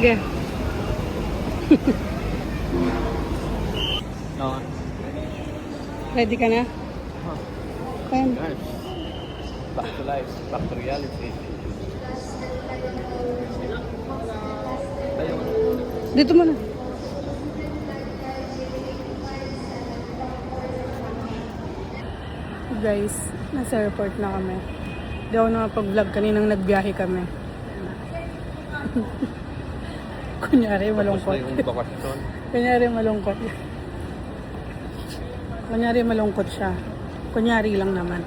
Sige. No. Ready ka na? Pen. Nice. Back to life. Back to reality. Dito muna. Guys, nasa airport na kami. Hindi ako nakapag-vlog kaninang nagbiyahe kami. Kunyari, malungkot. Tapos na yung bakasyon. Kunyari, malungkot. Kunyari, malungkot siya. Kunyari lang naman.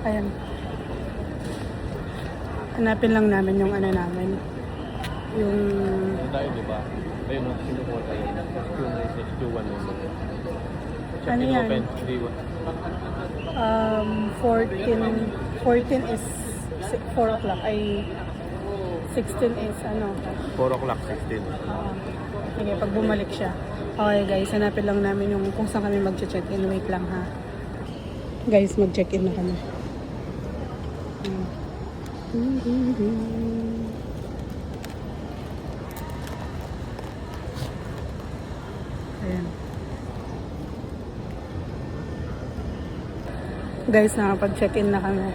Ayan. Hanapin lang namin yung ano namin. Yung... Ano tayo, di ba? Ayun, no, sinukuha tayo. Q1 yung mga. Ano yan? Open, D1. 14 is 4 o'clock. Ay, 16 is ano? 4 o'clock, 16. Sige, pag bumalik siya. Okay guys, hanapin lang namin yung kung saan kami mag-check-in. Wait lang ha. Guys, mag-check-in na kami. Ayan. Guys, nakapag-check-in na kami.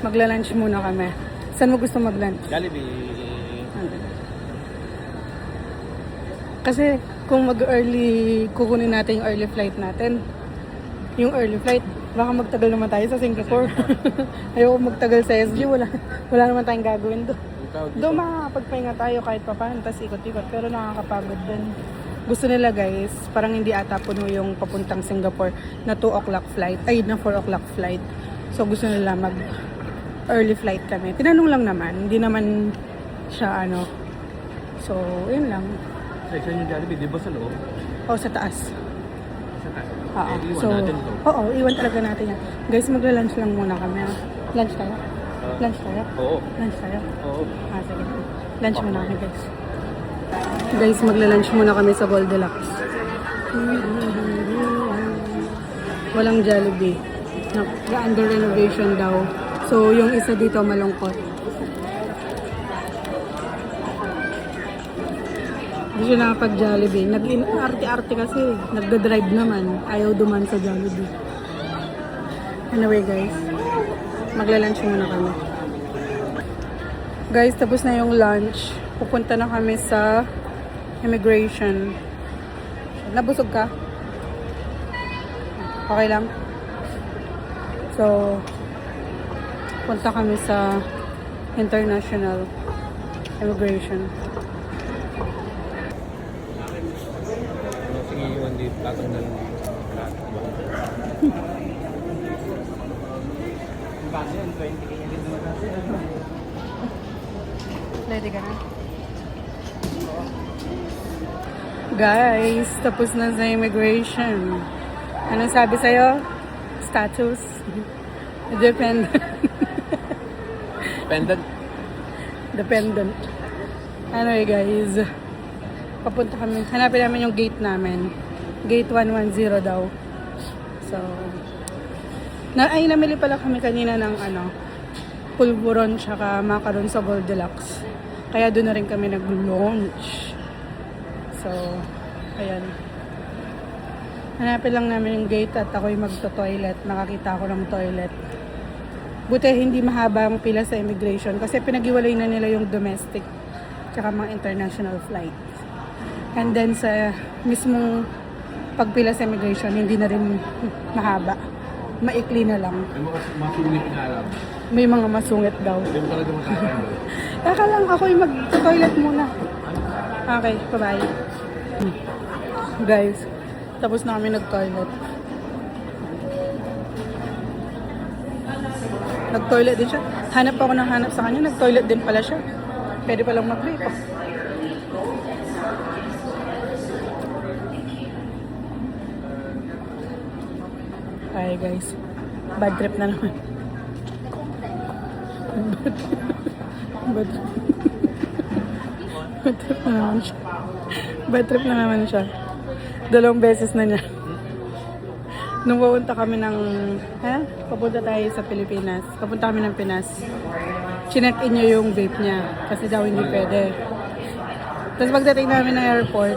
Magla-lunch muna kami. Saan mo gusto mag-lunch? Jollibee. Kasi kung mag-early, kukunin natin yung early flight natin. Yung early flight, baka magtagal naman tayo sa Singapore. Ayoko magtagal sa SG, wala naman tayong gagawin doon. Doon makakapagpahinga tayo kahit papahan, tapos ikot-ikot, pero nakakapagod din. Gusto nila guys, parang hindi ata puno yung papuntang Singapore na 2 o'clock flight, ay na 4 o'clock flight. So gusto nila mag early flight kami. Tinanong lang naman, hindi naman siya ano. So, yun lang. Section yung Jollibee, di ba sa loob? O, sa taas. Sa taas. Oo. Iwan So, natin to. oo, iwan talaga natin yan. Guys, magla-lunch lang muna kami. Lunch tayo? Lunch tayo? Oo. Lunch tayo? Oo. Sige. Lunch muna kami, guys. Guys, magla-lunch muna kami sa Goldilocks. Walang Jollibee. Under renovation daw. So, yung isa dito malungkot. Hindi siya nakapag-Jollibee. Nag-arte-arte kasi. Nagda-drive naman. Ayaw duman sa Jollibee. Anyway, guys. Magla-lunch muna kami. Guys, tapos na yung lunch. Pupunta na kami sa immigration. Nabusog ka? Okay lang? So, punta kami sa international immigration. Sige, iwan dito. Latang na lang dito. Ready ka na? Guys, tapos na sa immigration. Anong sabi sa'yo? Status? Dependent. Pendant. Dependent. Anyway guys, papunta kami. Hanapin namin yung gate namin. Gate 110 daw. So, namili pala kami kanina ng pulburon tsaka macaron sa Goldilocks. Kaya doon na rin kami nag-launch. So, ayan. Hanapin lang namin yung gate at ako'y magto-toilet. Nakakita ako ng toilet. Buti hindi mahaba ang pila sa immigration kasi pinag-iwalay na nila yung domestic tsaka mga international flight. And then sa mismong pagpila sa immigration, hindi na rin mahaba. Maikli na lang. May mga masungit na alam. May mga masungit daw. Hindi mo talaga makakain. Kaka lang ako'y mag-toilet muna. Okay, bye-bye. Guys, tapos na kami nag-toilet. Nag-toilet din siya. Hanap ako ng hanap sa kanya. Nag-toilet din pala siya. Pwede palang mag-vape. Hi guys. Bad trip na naman. Bad trip na naman siya. Bad trip na naman siya. 2 beses na niya. Nung pupunta kami ng, papunta tayo sa Pilipinas. Papunta kami ng Pinas. Chinek-in niya yung vape niya. Kasi daw hindi pwede. Tapos pagdating namin ng airport,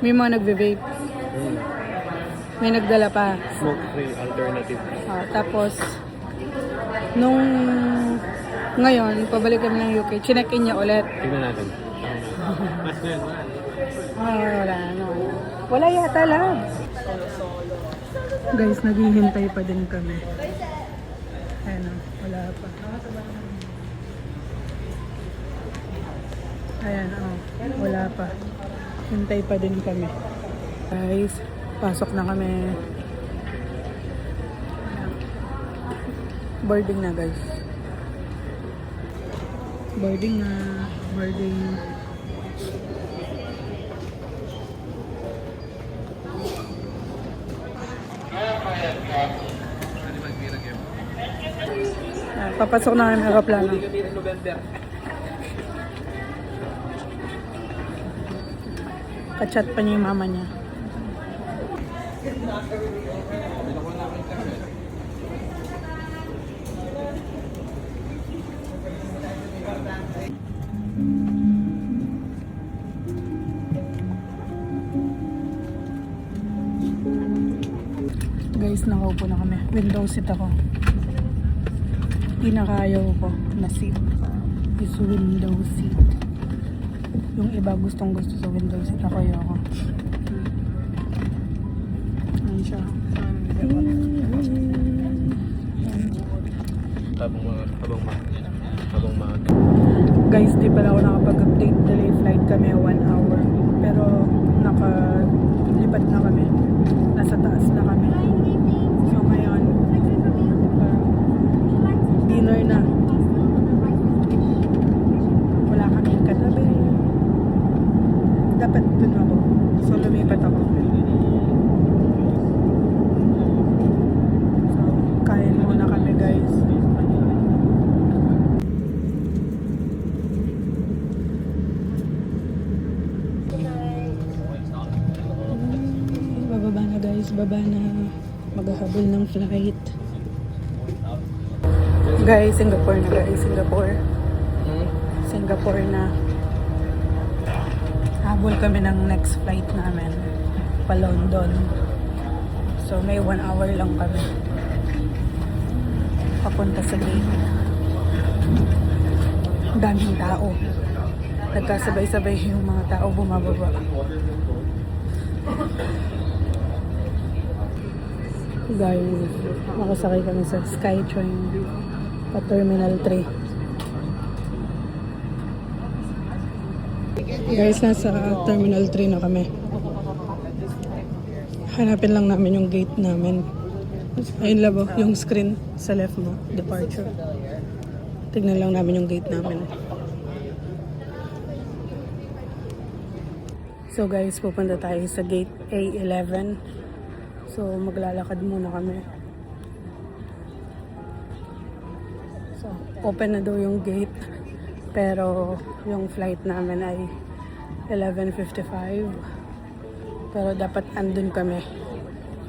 may mga nagbe-vape. May nagdala pa. Smoke-free alternative. Tapos, nung ngayon, pabalik kami ng UK, chinek-in niya ulit. Tingnan natin. Mas na yun. Wala no. Wala yata lang. Guys, naghihintay pa din kami. Ayan o, wala pa. Ayan o, wala pa. Hintay pa din kami. Guys, pasok na kami. Boarding na guys. Boarding na. Boarding. Papasok na kami ng aeroplano. Kachat pa niya yung mama niya. Guys, nakaupo na kami. Window seat ako. Pinakayaw ko na seat is window seat. Yung iba gustong gusto sa window seat. Ako ayoko. Ayan siya. Habang mga. Guys, di pala ako nakapag-update. Delay flight kami 1 hour. Pero nakalipat na kami. Nasa taas na kami. So ngayon, dinner na. Wala kaming katabi. Dapat dun ako. So lumipat ako. So, kain muna kami guys. Bababa na guys, baba na. Maghahabol ng flight. Guys, Singapore na guys, Singapore na. Habol kami ng next flight namin pa London. So may 1 hour lang kami papunta sa gate. Daming tao. Nagkasabay-sabay yung mga tao bumababa. Guys, nakasakay kami sa Skytrain pa Terminal 3. Guys, nasa Terminal 3 na kami. Hanapin lang namin yung gate namin. Ayun labo, yung screen sa left mo, departure. Tignan lang namin yung gate namin. So guys, pupunta tayo sa gate A11. So maglalakad muna kami. So open na daw yung gate. Pero yung flight namin ay 11:55. Pero dapat andun kami.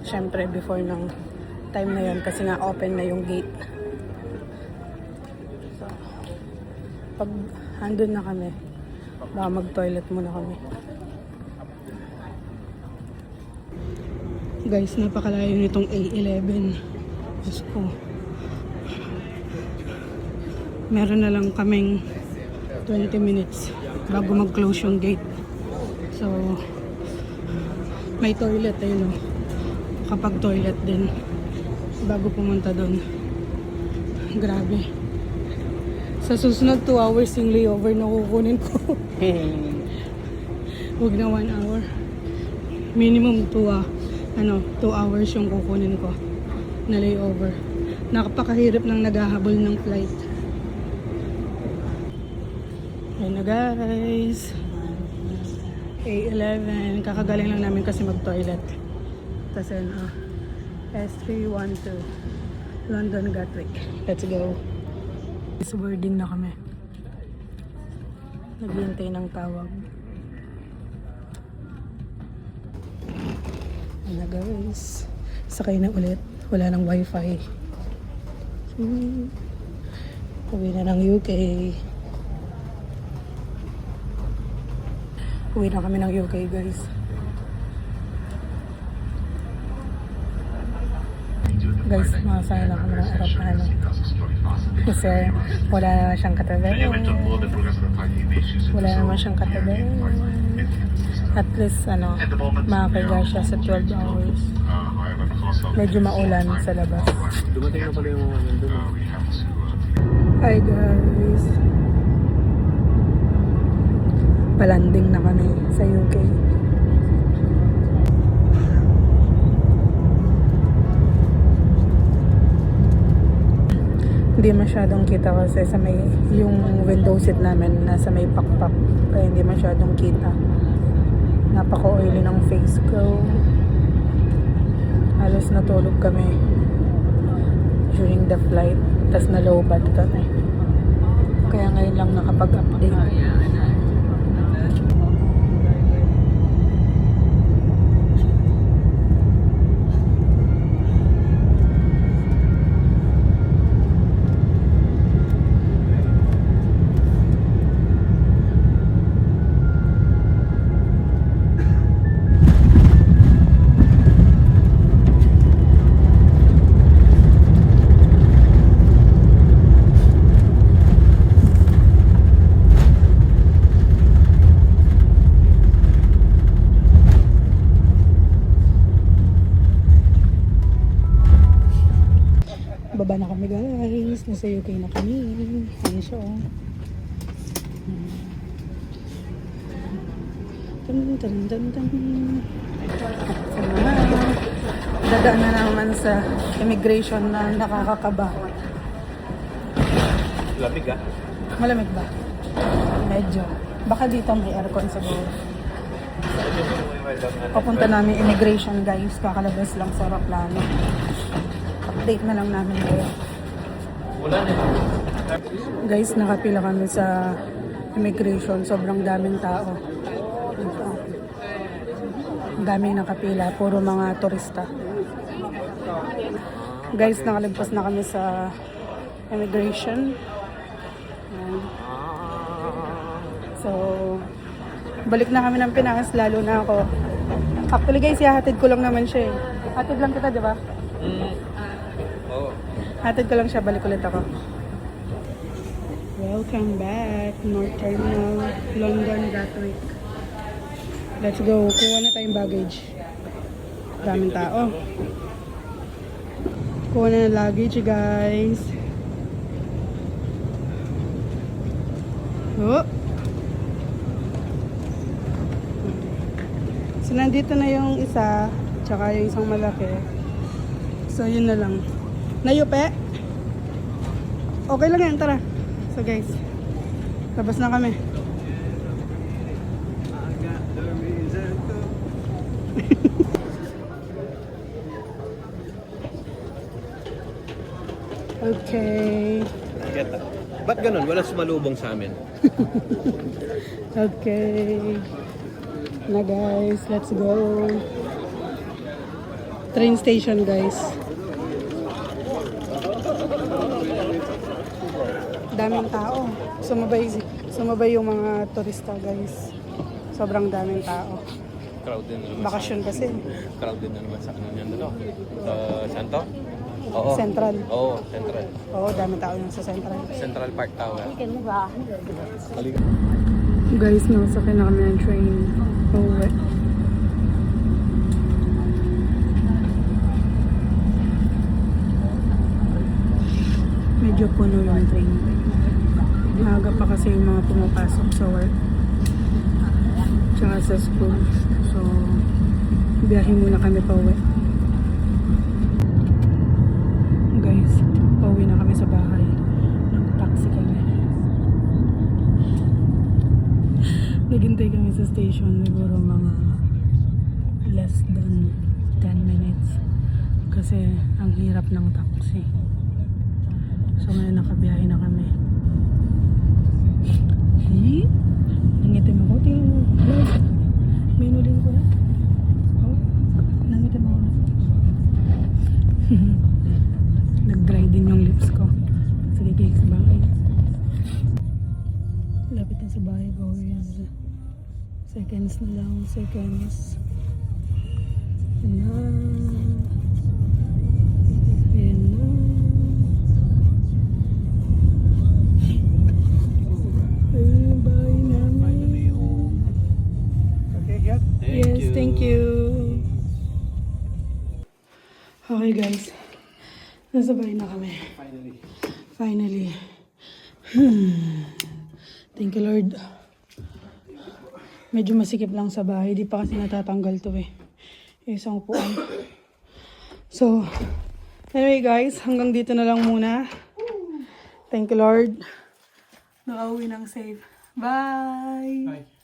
Syempre before ng time na yun kasi nga open na yung gate. So pag andun na kami, baka mag-toilet muna kami. Guys, napakalayo nitong A11. Diyos ko. Meron na lang kaming 20 minutes bago mag-close yung gate. So, may toilet ayun o. Kapag toilet din bago pumunta doon. Grabe. Sa susunod 2 hours yung layover na kukunin ko. Huwag na 1 hour. Minimum 2 hours yung kukunin ko na layover. Nakapakahirap ng naghahabol ng flight. Ayan na guys. A11. Kakagaling lang namin kasi mag-toilet. Tapos yun, S312. London Gatwick. Let's go. Boarding na kami. Naghihintay ng tawag. Ayan na guys. Sakay na ulit. Wala nang wifi. Uwi na ng UK. Uwi na kami ng UK, guys. Guys, makasaya lang kami ng aeroplano. Kasi wala naman siyang katabi. Wala naman siyang katabi. At least, makakiga siya sa 12 hours. Medyo maulan sa labas. Dumating na pala yung mga nandun. Hi guys. Palanding na kami sa UK. Hindi masyadong kita kasi sa may yung window seat namin nasa may pakpak, kaya hindi masyadong kita. Napaka-oily ng face ko. Halos natulog kami during the flight, tas na-lowbat kami. Kaya ngayon lang nakapag-update. Baba na kami guys. Nasa UK na kami. Ano siya oh. Dun. Dadaan na naman sa immigration na nakakakaba. Lamig ah. Malamig ba? Medyo. Baka dito may aircon siguro. Papunta namin immigration guys. Kakalabas lang sa aeroplano. Update na lang namin ngayon. Wala na. Guys, nakapila kami sa immigration. Sobrang daming tao. Ang daming nakapila. Puro mga turista. Guys, nakalagpas na kami sa immigration. Ayan. So, balik na kami ng Pinas. Lalo na ako. Actually guys, ihahatid ko lang naman siya eh. Hatid lang kita, di ba? Oo. Hatid ko lang siya, balik ulit ako. Welcome back, North Terminal, London, Gatwick. Let's go, kuha na tayong baggage. Daming tao. Kuha na ng luggage, guys. Oh. So, nandito na yung isa, tsaka yung isang malaki. So, yun na lang. Nayupe? Okay lang yan, tara. So guys, labas na kami. Okay. Ba't ganun? Wala sumalubong sa amin. Okay. Na guys, let's go. Train station guys. Daming tao. Sumabay yung mga turista guys. Sobrang daming tao. Crowded na naman. Bakasyon kasi. Crowded na naman sa ano niyan doon. Sa Santo? Oo. Central. Oo, Central. Oo, daming tao yun sa Central. Central Park Tower. Guys, nakasakay na kami ng train. Pauwi. Medyo puno yung train. Maaga pa kasi yung mga pumapasok sa work. Tsaka sa school. So, biyahe muna kami pauwi. Guys, pauwi na kami sa bahay. Nag-taxi kami. Naghintay kami sa station. Siguro mga less than 10 minutes. Kasi ang hirap ng taxi. So ngayon nakabiyahe na kami. Nangitim ako. Tingnan mo. Guys, menuling ko na. Oh, nangitim ako na. steps ko. Sige, guys, bahay. Lapit na sa bahay, guys. Seconds na lang, seconds. Yan na. Yan na. Ayun, bahay namin. Okay, good. Yes, thank you. Okay guys, nasa bahay na kami. Finally. Thank you Lord. Medyo masikip lang sa bahay, di pa kasi natatanggal to eh. Yung isang upuan. So, anyway guys, hanggang dito na lang muna. Thank you Lord. Nakauwi ng safe. Bye! Bye.